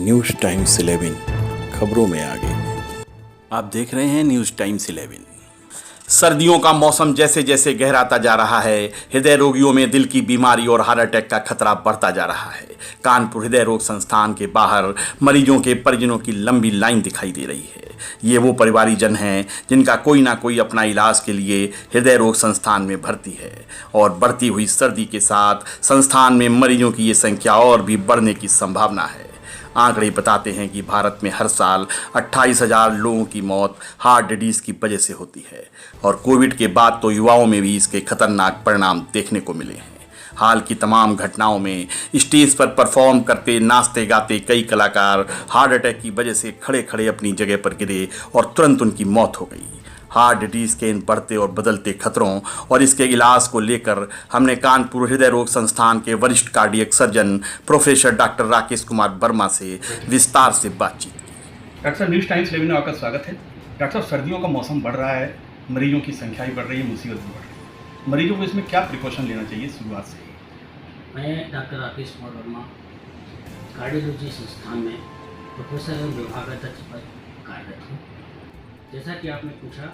News times 11 खबरों में आगे। आप देख रहे हैं न्यूज़ टाइम्स 11। सर्दियों का मौसम जैसे जैसे गहराता जा रहा है, हृदय रोगियों में दिल की बीमारी और हार्ट अटैक का खतरा बढ़ता जा रहा है। कानपुर हृदय रोग संस्थान के बाहर मरीजों के परिजनों की लंबी लाइन दिखाई दे रही है। ये वो परिवारीजन हैं जिनका कोई ना कोई अपना इलाज के लिए हृदय रोग संस्थान में भर्ती है और बढ़ती हुई सर्दी के साथ संस्थान में मरीजों की ये संख्या और भी बढ़ने की संभावना है। आंकड़े बताते हैं कि भारत में हर साल 28,000 लोगों की मौत हार्ट डिजीज की वजह से होती है और कोविड के बाद तो युवाओं में भी इसके खतरनाक परिणाम देखने को मिले हैं। हाल की तमाम घटनाओं में स्टेज पर परफॉर्म करते नाचते गाते कई कलाकार हार्ट अटैक की वजह से खड़े खड़े अपनी जगह पर गिरे और तुरंत उनकी मौत हो गई। हार्ट डिजीज के इन बढ़ते और बदलते खतरों और इसके इलाज को लेकर हमने कानपुर हृदय रोग संस्थान के वरिष्ठ cardiac surgeon professor doctor Rakesh Kumar Verma से विस्तार से बातचीत की। डॉक्टर साहब, न्यूज़ टाइम्स 11 में आपका स्वागत है। डॉक्टर साहब, सर्दियों का मौसम बढ़ रहा है, मरीजों की संख्या भी बढ़ रही है, मुसीबत भी बढ़ रही है। मरीजों को इसमें क्या प्रिकॉशन लेना चाहिए शुरुआत से? मैं डॉक्टर राकेश कुमार वर्मा कार्डियोलॉजी संस्थान में प्रोफेसर एवं विभागाध्यक्ष पर कार्यरत हूँ। जैसा कि आपने पूछा,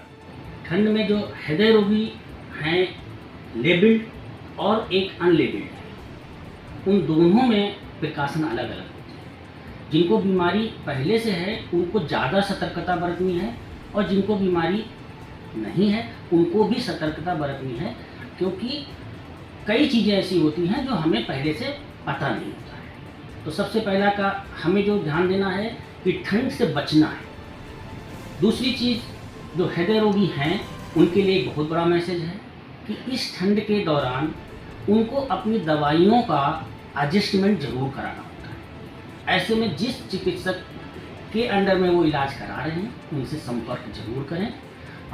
ठंड में जो हृदय रोगी हैं लेबल्ड और एक अनलेबल्ड, उन दोनों में प्रिकॉशन अलग अलग होते हैं। जिनको बीमारी पहले से है उनको ज़्यादा सतर्कता बरतनी है और जिनको बीमारी नहीं है उनको भी सतर्कता बरतनी है, क्योंकि कई चीज़ें ऐसी होती हैं जो हमें पहले से पता नहीं होता है। तो सबसे पहला का हमें जो ध्यान देना है कि ठंड से बचना है। दूसरी चीज़, जो हृदय रोगी हैं उनके लिए एक बहुत बड़ा मैसेज है कि इस ठंड के दौरान उनको अपनी दवाइयों का एडजस्टमेंट ज़रूर कराना होता है। ऐसे में जिस चिकित्सक के अंडर में वो इलाज करा रहे हैं उनसे संपर्क जरूर करें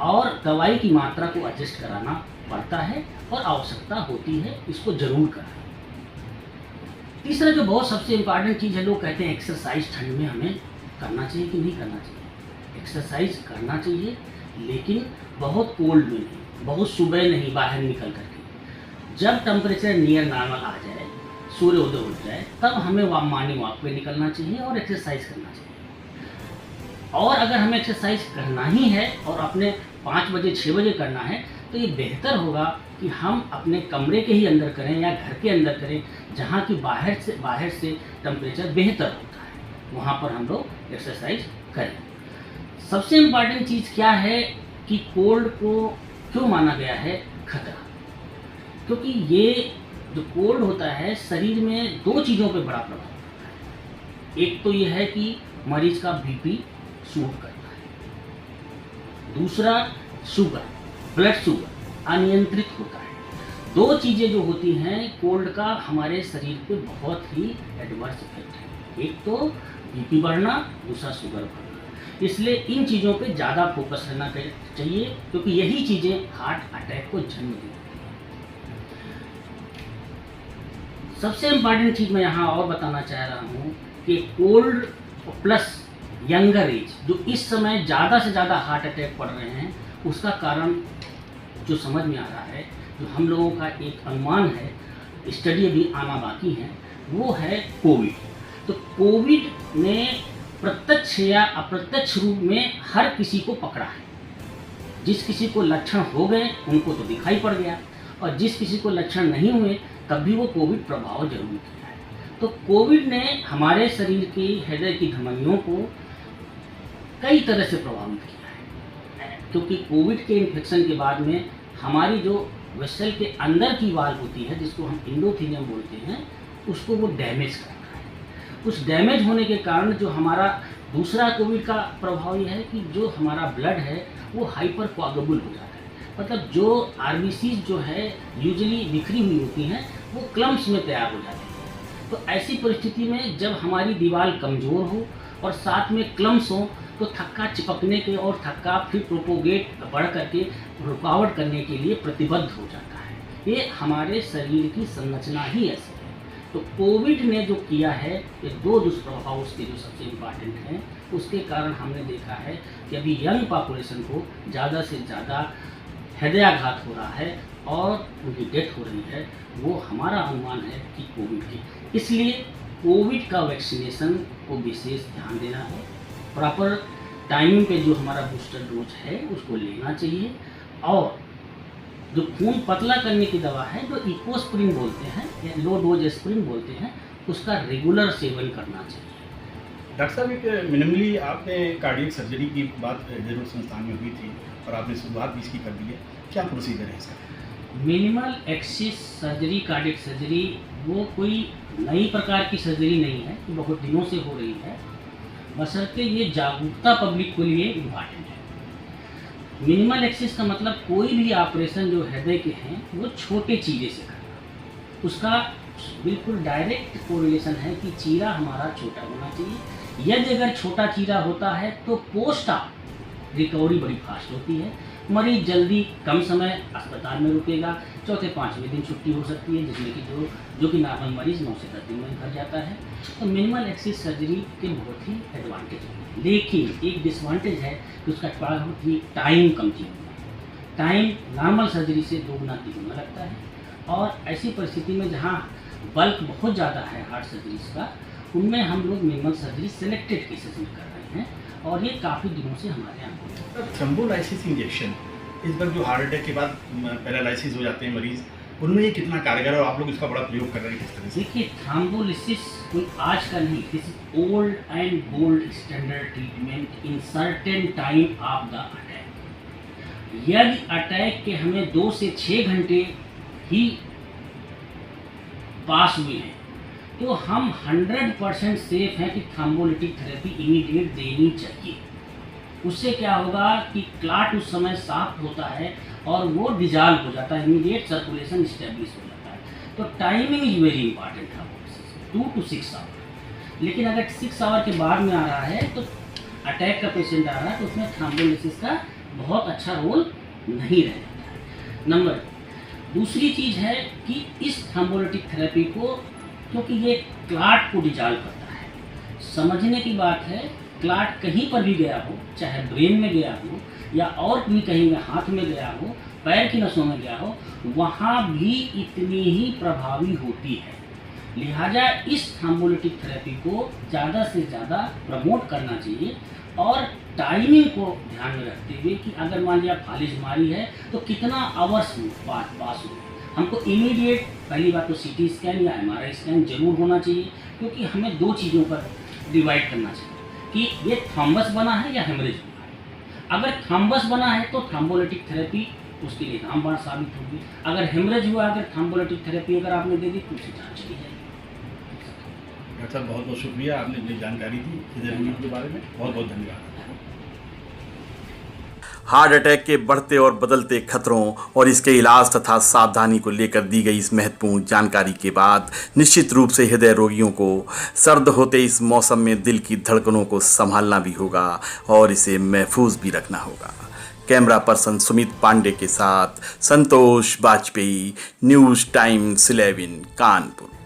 और दवाई की मात्रा को एडजस्ट कराना पड़ता है और आवश्यकता होती है, इसको जरूर कराएं। तीसरा जो बहुत सबसे इम्पॉर्टेंट चीज़ है, लोग कहते हैं एक्सरसाइज ठंड में हमें करना चाहिए कि नहीं करना चाहिए। एक्सरसाइज करना चाहिए, लेकिन बहुत कोल्ड में नहीं, बहुत सुबह नहीं, बाहर निकल करके। जब टेम्परेचर नियर नॉर्मल आ जाए, सूर्य उदय हो जाए, तब हमें मॉर्निंग वॉक पे निकलना चाहिए और एक्सरसाइज करना चाहिए। और अगर हमें एक्सरसाइज करना ही है और अपने 5 बजे 6 बजे करना है, तो ये बेहतर होगा कि हम अपने कमरे के ही अंदर करें या घर के अंदर करें, जहाँ की बाहर से टेम्परेचर बेहतर होता है, वहाँ पर हम लोग एक्सरसाइज करें। सबसे इम्पॉर्टेंट चीज़ क्या है कि कोल्ड को क्यों माना गया है खतरा? क्योंकि ये जो कोल्ड होता है शरीर में दो चीज़ों पे बड़ा प्रभाव पड़ता है। एक तो ये है कि मरीज का बीपी शूट करता है, दूसरा शुगर, ब्लड शुगर अनियंत्रित होता है। दो चीज़ें जो होती हैं कोल्ड का हमारे शरीर पे बहुत ही एडवर्स इफेक्ट है। एक तो बीपी बढ़ना, दूसरा शुगर बढ़ना। इसलिए इन चीज़ों पे ज़्यादा फोकस रहना चाहिए, क्योंकि यही चीज़ें हार्ट अटैक को जन्म देती हैं। सबसे इम्पॉर्टेंट चीज़ मैं यहाँ और बताना चाह रहा हूँ कि कोल्ड प्लस यंगर एज, जो इस समय ज़्यादा से ज़्यादा हार्ट अटैक पड़ रहे हैं, उसका कारण जो समझ में आ रहा है, जो हम लोगों का एक अनुमान है, स्टडी अभी आना बाकी है, वो है कोविड। तो कोविड ने प्रत्यक्ष या अप्रत्यक्ष रूप में हर किसी को पकड़ा है। जिस किसी को लक्षण हो गए उनको तो दिखाई पड़ गया, और जिस किसी को लक्षण नहीं हुए तब भी वो कोविड प्रभाव जरूर किया है। तो कोविड ने हमारे शरीर की हृदय की धमनियों को कई तरह से प्रभावित किया है, क्योंकि कोविड के इन्फेक्शन के बाद में हमारी जो वेसल के अंदर की वाल्व होती है, जिसको हम एंडोथेलियम बोलते हैं, उसको वो डैमेज करता है। उस डैमेज होने के कारण जो हमारा दूसरा कोविड का प्रभाव ये है कि जो हमारा ब्लड है वो हाइपर कोआगुलेबल हो जाता है। मतलब जो आरबीसीज जो है यूजुअली बिखरी हुई होती हैं, वो क्लम्प्स में तैयार हो जाती है। तो ऐसी परिस्थिति में जब हमारी दीवार कमज़ोर हो और साथ में क्लम्प्स हो, तो थक्का चिपकने के और थक्का फिर प्रोपोगेट बढ़ करके रुकावट करने के लिए प्रतिबद्ध हो जाता है। ये हमारे शरीर की संरचना ही ऐसी है। तो कोविड ने जो किया है, ये दो दुष्प्रभाव उसके जो सबसे इम्पॉर्टेंट हैं, उसके कारण हमने देखा है कि अभी यंग पॉपुलेशन को ज़्यादा से ज़्यादा हृदयाघात हो रहा है और उनकी डेथ हो रही है। वो हमारा अनुमान है कि कोविड की। इसलिए कोविड का वैक्सीनेशन को विशेष ध्यान देना है। प्रॉपर टाइमिंग पे जो हमारा बूस्टर डोज है उसको लेना चाहिए, और जो खून पतला करने की दवा है जो इकोस्प्रिन बोलते हैं या लो डोज एस्प्रिन बोलते हैं, उसका रेगुलर सेवन करना चाहिए। डॉक्टर साहब, एक मिनिमली आपने कार्डियक सर्जरी की बात हृदय रोग संस्थान में हुई थी और आपने शुरुआत भी इसकी कर दी है, क्या प्रोसीजर है इसका? Minimal axis surgery, cardiac surgery, वो कोई नई प्रकार की सर्जरी नहीं है, ये बहुत दिनों से हो रही है, बशर्ते ये जागरूकता पब्लिक के लिए इम्पॉर्टेंट है। मिनिमल एक्सिस का मतलब कोई भी ऑपरेशन जो हृदय के हैं वो छोटे चीरे से करना, उसका बिल्कुल डायरेक्ट कोरिलेशन है कि चीरा हमारा छोटा होना चाहिए। यदि अगर छोटा चीरा होता है तो पोस्ट ऑप रिकवरी बड़ी फास्ट होती है, मरीज जल्दी कम समय अस्पताल में रुकेगा, चौथे पाँचवें दिन छुट्टी हो सकती है, जिसमें कि जो कि नॉर्मल मरीज 9 से 10 दिन में घर जाता है। तो मिनिमल एक्सिस सर्जरी के बहुत ही एडवांटेज है, लेकिन एक डिसवांटेज है कि उसका बहुत ही टाइम कंज्यूम है। टाइम नॉर्मल सर्जरी से 2 गुना 3 गुना लगता है, और ऐसी परिस्थिति में जहाँ बल्क बहुत ज़्यादा है हार्ट सर्जरीज का, उनमें हम लोग मिनिमल सर्जरी सिलेक्टेड केसेस में कर रहे हैं, और ये काफ़ी दिनों से हमारे यहाँ हो रहा है। थ्रोम्बोलाइसिस इंजेक्शन, इस वक्त जो हार्ट अटैक के बाद पैरालिसिस हो जाते हैं मरीज, उनमें ये कितना कारगर है और आप लोग इसका बड़ा प्रयोग कर रहे हैं किस तरह से? देखिए, थ्रोम्बोलिसिस कोई आज का नहीं, this is old and gold standard treatment in certain time of the attack. यदि अटैक के हमें 2 से 6 घंटे ही पास हुए हैं तो हम 100% सेफ हैं कि थ्रोम्बोलिटिक थेरेपी इमीडिएट देनी चाहिए। उससे क्या होगा कि क्लाट उस समय साफ होता है और वो डिजॉल्व हो जाता है, इमीडिएट सर्कुलेशन इस्टेब्लिश हो जाता है। तो टाइमिंग इज वेरी इंपॉर्टेंट है, 2 to 6 आवर। लेकिन अगर 6 आवर के बाद में आ रहा है तो अटैक का पेशेंट आ रहा है, तो उसमें थ्रोम्बोलिसिस का बहुत अच्छा रोल नहीं रह जाता है। नंबर दूसरी चीज़ है कि इस थ्रोम्बोलिटिक थेरेपी को, क्योंकि ये क्लाट को डिजॉल्व करता है, समझने की बात है, क्लाट कहीं पर भी गया हो, चाहे ब्रेन में गया हो या और भी कहीं में हाथ में गया हो, पैर की नसों में गया हो, वहाँ भी इतनी ही प्रभावी होती है। लिहाजा इस थ्रोम्बोलिटिक थेरेपी को ज़्यादा से ज़्यादा प्रमोट करना चाहिए, और टाइमिंग को ध्यान में रखते हुए कि अगर मान लिया फालिज मारी है तो कितना आवर्स पास हुए। हमको इमीडिएट, पहली बात तो CT स्कैन या MRI स्कैन जरूर होना चाहिए, क्योंकि हमें 2 चीज़ों पर डिवाइड करना चाहिए कि ये थ्रोम्बस बना है या हेमरेज हुआ है। अगर थ्रोम्बस बना है तो थ्रोम्बोलिटिक थेरेपी उसके लिए रामबाण साबित होगी। अगर हेमरेज हुआ, अगर थ्रोम्बोलिटिक थेरेपी अगर आपने दे दी तो उसकी जान चली जाएगी। डॉक्टर साहब, बहुत बहुत शुक्रिया, आपने अपनी जानकारी दी हृदय रोग के बारे में, बहुत बहुत धन्यवाद। हार्ट अटैक के बढ़ते और बदलते खतरों और इसके इलाज तथा सावधानी को लेकर दी गई इस महत्वपूर्ण जानकारी के बाद निश्चित रूप से हृदय रोगियों को सर्द होते इस मौसम में दिल की धड़कनों को संभालना भी होगा और इसे महफूज भी रखना होगा। कैमरा पर्सन सुमित पांडे के साथ संतोष बाजपेयी, न्यूज़ टाइम्स 11 कानपुर।